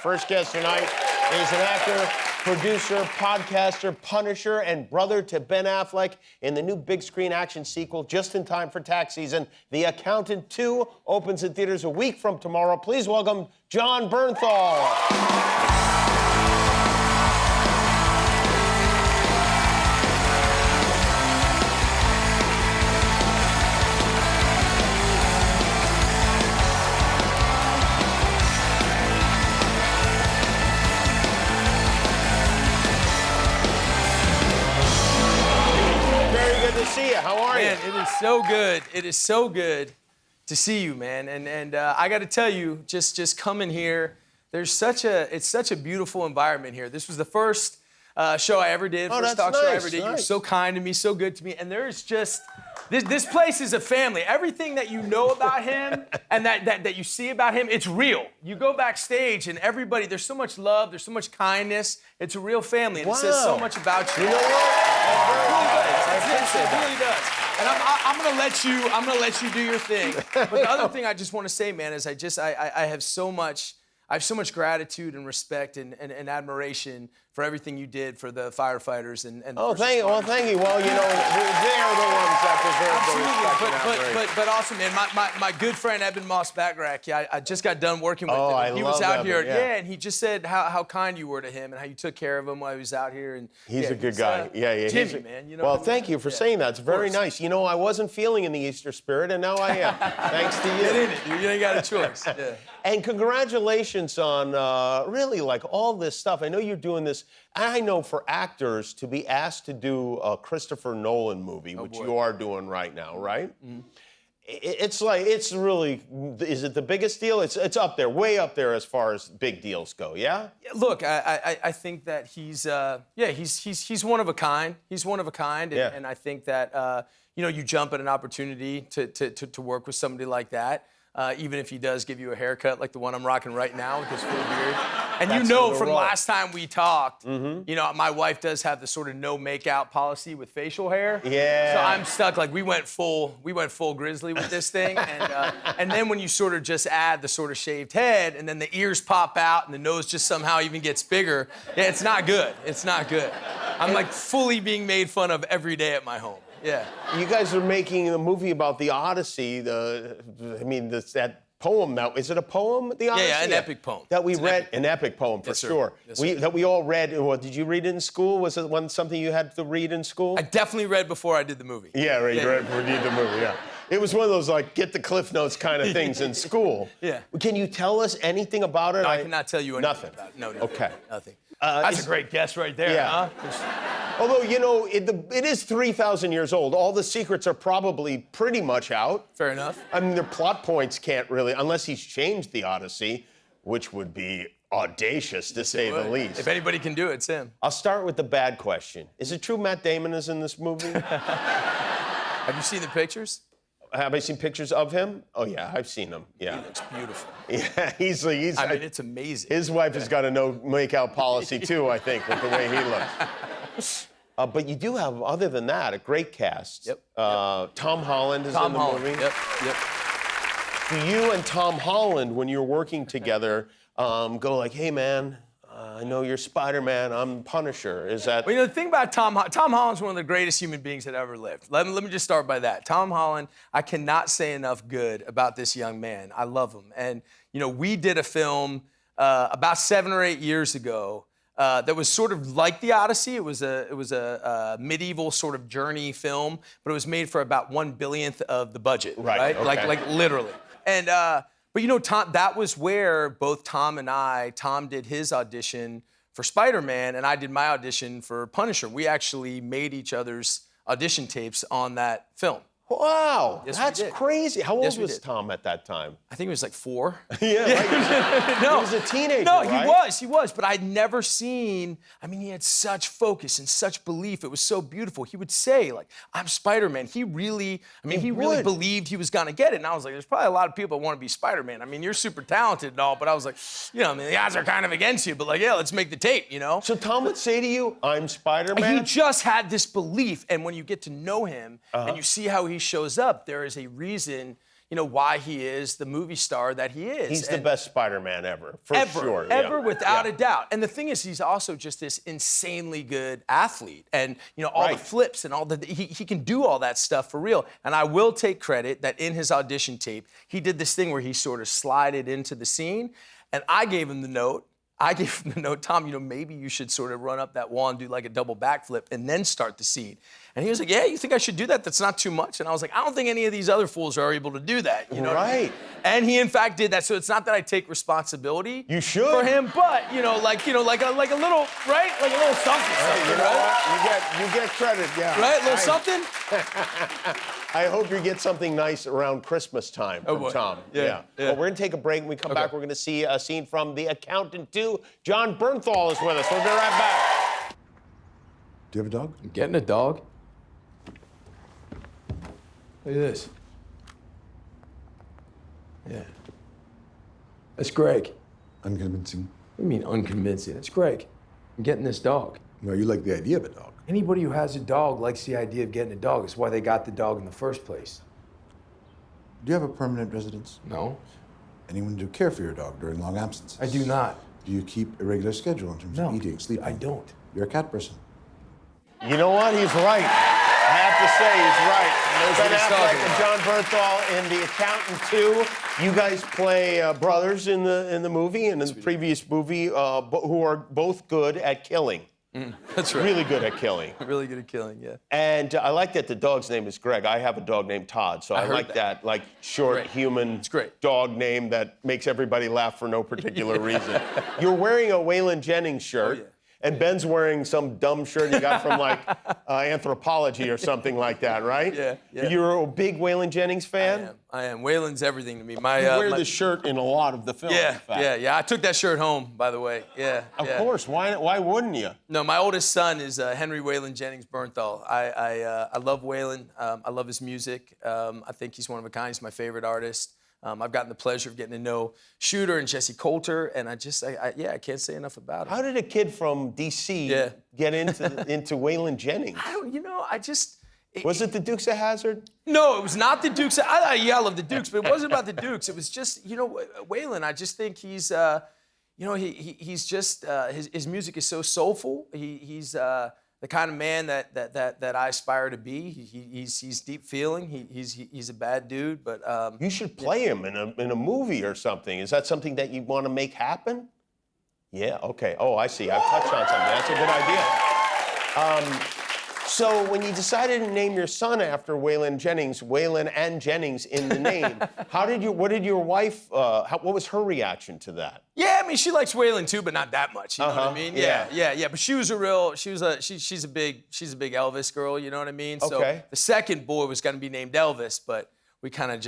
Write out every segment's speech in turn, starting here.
First guest tonight is an actor, producer, podcaster, Punisher, and brother to Ben Affleck in the new big screen action sequel just in time for tax season. The Accountant 2 opens in theaters a week from tomorrow. Please welcome Jon Bernthal. See you. How are you? Man, it is so good. It is so good to see you, man. And I got to tell you, just coming here, it's such a beautiful environment here. This was the first show I ever did, first talk show I ever did. You were so kind to me, so good to me, and there's just this place is a family. Everything that you know about him and that you see about him, it's real. You go backstage and everybody, there's so much love, there's so much kindness. It's a real family, and it says so much about you. You know what? It really does. And I'm gonna let you do your thing. But the other thing I just want to say, man, is I have so much gratitude and respect and admiration for everything you did for the firefighters and thank you. Well, you know, they're the ones that deserve the respect. But also, man, my good friend Eben Moss-Backrack, I just got done working with him. He was out here, and he just said how kind you were to him and how you took care of him while he was out here. And he's a good guy. Jimmy, man. You know. Well, thank you for saying that. It's very nice. You know, I wasn't feeling in the Easter spirit, and now I am. Thanks to you. Get in it, dude. You ain't got a choice. Yeah. And congratulations on really like all this stuff. I know you're doing this. I know for actors to be asked to do a Christopher Nolan movie, which you are doing right now, right? Mm-hmm. It's really, is it the biggest deal? It's up there, way up there as far as big deals go, yeah? Look, I think that he's one of a kind. He's one of a kind, and I think that, you jump at an opportunity to work with somebody like that. Even if he does give you a haircut like the one I'm rocking right now with this full beard. And you know from last time we talked, my wife does have the sort of no make-out policy with facial hair. Yeah. So I'm stuck, like we went full grizzly with this thing. And then when you sort of just add the sort of shaved head and then the ears pop out and the nose just somehow even gets bigger, it's not good. It's not good. I'm like fully being made fun of every day at my home. Yeah. You guys are making a movie about the Odyssey. That poem. Now, is it a poem? The Odyssey. Yeah, an epic poem. That we read, an epic poem for sure. Yes, that we all read. What, did you read it in school? Was it something you had to read in school? I definitely read before I did the movie. Yeah, right. You read the movie. Yeah. It was one of those like get the Cliff Notes kind of things in school. Yeah. Can you tell us anything about it? No, I cannot tell you anything. Nothing. About it. No. Okay. Nothing. That's a great guess right there, huh? Although, you know, it is 3,000 years old. All the secrets are probably pretty much out. Fair enough. I mean, the plot points can't really, unless he's changed the Odyssey, which would be audacious, to say the least. If anybody can do it, it's him. I'll start with the bad question. Is it true Matt Damon is in this movie? Have you seen the pictures? Have I seen pictures of him? Oh, yeah, I've seen them, yeah. He looks beautiful. Yeah, he's it's amazing. His wife has got a no make-out policy, too, I think, with the way he looks. But you do have, other than that, a great cast. Yep. Tom Holland is in the movie. Yep. Do you and Tom Holland, when you're working together, go like, hey, man, I know you're Spider-Man, I'm Punisher. Is that... Well, the thing about Tom Holland's one of the greatest human beings that ever lived. Let me just start by that. Tom Holland, I cannot say enough good about this young man. I love him. And, we did a film about 7 or 8 years ago that was sort of like the Odyssey. It was a medieval sort of journey film, but it was made for about 1/1000th of the budget, right? Okay. Like literally. And but Tom, that was where both Tom did his audition for Spider-Man, and I did my audition for Punisher. We actually made each other's audition tapes on that film. Wow, Yes, that's crazy. How old was did. Tom at that time? I think he was like 4. Yeah. No. He was a teenager, No, right? he was, but I'd never seen, he had such focus and such belief. It was so beautiful. He would say, like, I'm Spider-Man. He really believed he was gonna get it. And I was like, there's probably a lot of people that want to be Spider-Man. You're super talented and all, but I was like, the odds are kind of against you, but like, yeah, let's make the tape, So Tom would say to you, I'm Spider-Man? He just had this belief, and when you get to know him and you see how he shows up, there is a reason why he is the movie star that he is. He's the best Spider-Man ever, for sure. Ever, without a doubt. And the thing is, he's also just this insanely good athlete. And, all the flips and all he can do all that stuff for real. And I will take credit that in his audition tape, he did this thing where he sort of slided into the scene. And I gave him the note. Tom, maybe you should sort of run up that wall and do like a double backflip and then start the scene. And he was like, yeah, you think I should do that? That's not too much. And I was like, I don't think any of these other fools are able to do that. You know what I mean? And he, in fact, did that. So it's not that I take responsibility for him, but, like a little, right? Like a little something. You know what? You get credit, yeah. Right? A little something? I hope you get something nice around Christmas time from Tom. Yeah. Well, we're going to take a break. When we come back, we're going to see a scene from The Accountant 2. John Bernthal is with us. We'll be right back. Do you have a dog? I'm getting a dog? Look at this. Yeah. That's Greg. Unconvincing. What do you mean unconvincing? That's Greg. I'm getting this dog. No, you like the idea of a dog. Anybody who has a dog likes the idea of getting a dog. It's why they got the dog in the first place. Do you have a permanent residence? No, Anyone to care for your dog during long absences? I do not. Do you keep a regular schedule in terms No, of eating, sleeping? I don't. You're a cat person. You know what? He's right. I have to say, he's right. Ben what he's Affleck talking and John Bernthal in The Accountant 2. You guys play brothers in the movie, and in the previous movie, who are both good at killing. That's right. Really good at killing. Really good at killing, yeah. And I like that the dog's name is Greg. I have a dog named Todd, so I heard like that like short Great. human It's great. dog name that makes everybody laugh for no particular reason. You're wearing a Waylon Jennings shirt. yeah. And Ben's wearing some dumb shirt you got from like Anthropology or something like that, right? Yeah. You're a big Waylon Jennings fan? I am. Waylon's everything to me. You wear the shirt in a lot of the film. in fact. Yeah. I took that shirt home, by the way. Yeah. Of course. Why wouldn't you? No, my oldest son is Henry Waylon Jennings Bernthal. I love Waylon. I love his music. I think he's one of a kind. He's my favorite artist. I've gotten the pleasure of getting to know Shooter and Jesse Coulter, and I can't say enough about him. How did a kid from D.C. get into Waylon Jennings? Was it the Dukes of Hazzard? No, it was not the Dukes. I love the Dukes, but it wasn't about the Dukes. It was just, Waylon. I just think he's, he's just his music is so soulful. He's the kind of man that I aspire to be. He's deep feeling. He's a bad dude, but you should play him in a movie or something. Is that something that you want to make happen? Yeah. Okay. Oh, I see. I've touched on something. That's a good idea. So when you decided to name your son after Waylon Jennings, Waylon and Jennings in the name, what did your wife? What was her reaction to that? Yeah, I mean, she likes Waylon too, but not that much. You know what I mean? Yeah. But she's a big Elvis girl. You know what I mean? So the second boy was going to be named Elvis, but we kind of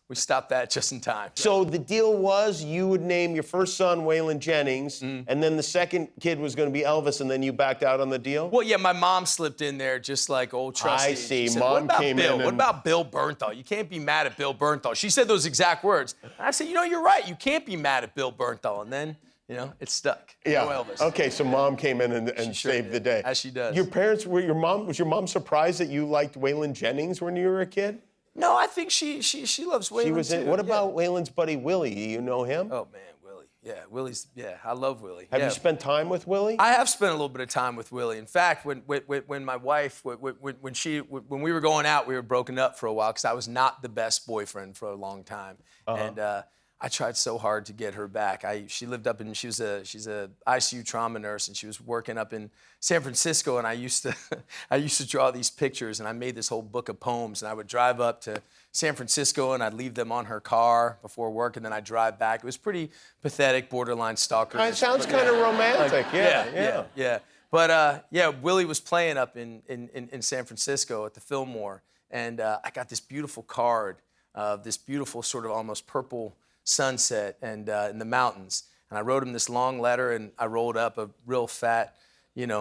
we stopped that just in time. So the deal was you would name your first son Waylon Jennings, and then the second kid was going to be Elvis, and then you backed out on the deal? Well, yeah, my mom slipped in there just like old trusty. I see. She said, Mom came in. What about Bill Bernthal? You can't be mad at Bill Bernthal. She said those exact words. And I said, you're right. You can't be mad at Bill Bernthal. And then, it stuck. Yeah. No Elvis. Okay, so Mom came in and saved the day. As she does. Was your mom surprised that you liked Waylon Jennings when you were a kid? No, I think she loves Waylon too. What about Waylon's buddy Willie? Do you know him? Oh man, Willie. I love Willie. Have you spent time with Willie? I have spent a little bit of time with Willie. In fact, when my wife, when we were going out, we were broken up for a while because I was not the best boyfriend for a long time, and I tried so hard to get her back. She lived up in, she's a ICU trauma nurse, and she was working up in San Francisco, and I used to draw these pictures, and I made this whole book of poems, and I would drive up to San Francisco, and I'd leave them on her car before work, and then I'd drive back. It was pretty pathetic, borderline stalker. It sounds kind of romantic, yeah. But Willie was playing up in San Francisco at the Fillmore, and I got this beautiful card of this beautiful sort of almost purple sunset and in the mountains, and I wrote him this long letter, and I rolled up a real fat, and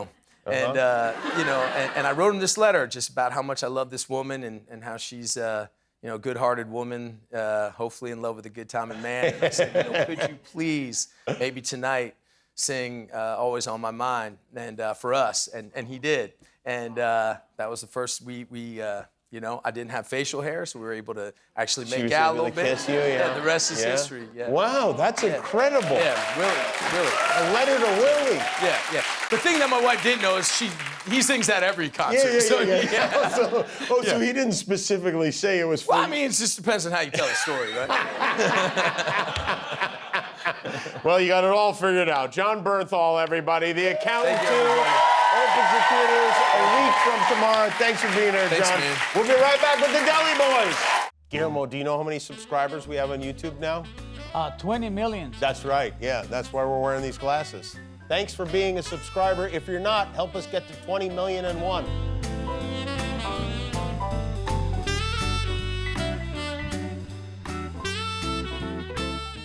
I wrote him this letter just about how much I love this woman and how she's a good-hearted woman, hopefully in love with a good-timing man. And I said, could you please maybe tonight sing "Always on My Mind" and for us, and he did, and that was the first we You know, I didn't have facial hair, so we were able to actually She make was out a able little to bit. kiss you, yeah. The rest is Yeah. history. Yeah. Wow, that's incredible. Yeah, really. A letter to Willie. Yeah. The thing that my wife didn't know is he sings at every concert. So So he didn't specifically say it was for Well, I mean, it just depends on how you tell the story, right? Well, you got it all figured out. John Bernthal, everybody. The Accountant Thank you, 2 everybody. opens the theaters a week from tomorrow. Thanks for being here, Thanks, John. man. We'll be right back with the Deli Boys. Guillermo, do you know how many subscribers we have on YouTube now? 20 million. That's right. Yeah, that's why we're wearing these glasses. Thanks for being a subscriber. If you're not, help us get to 20,000,001.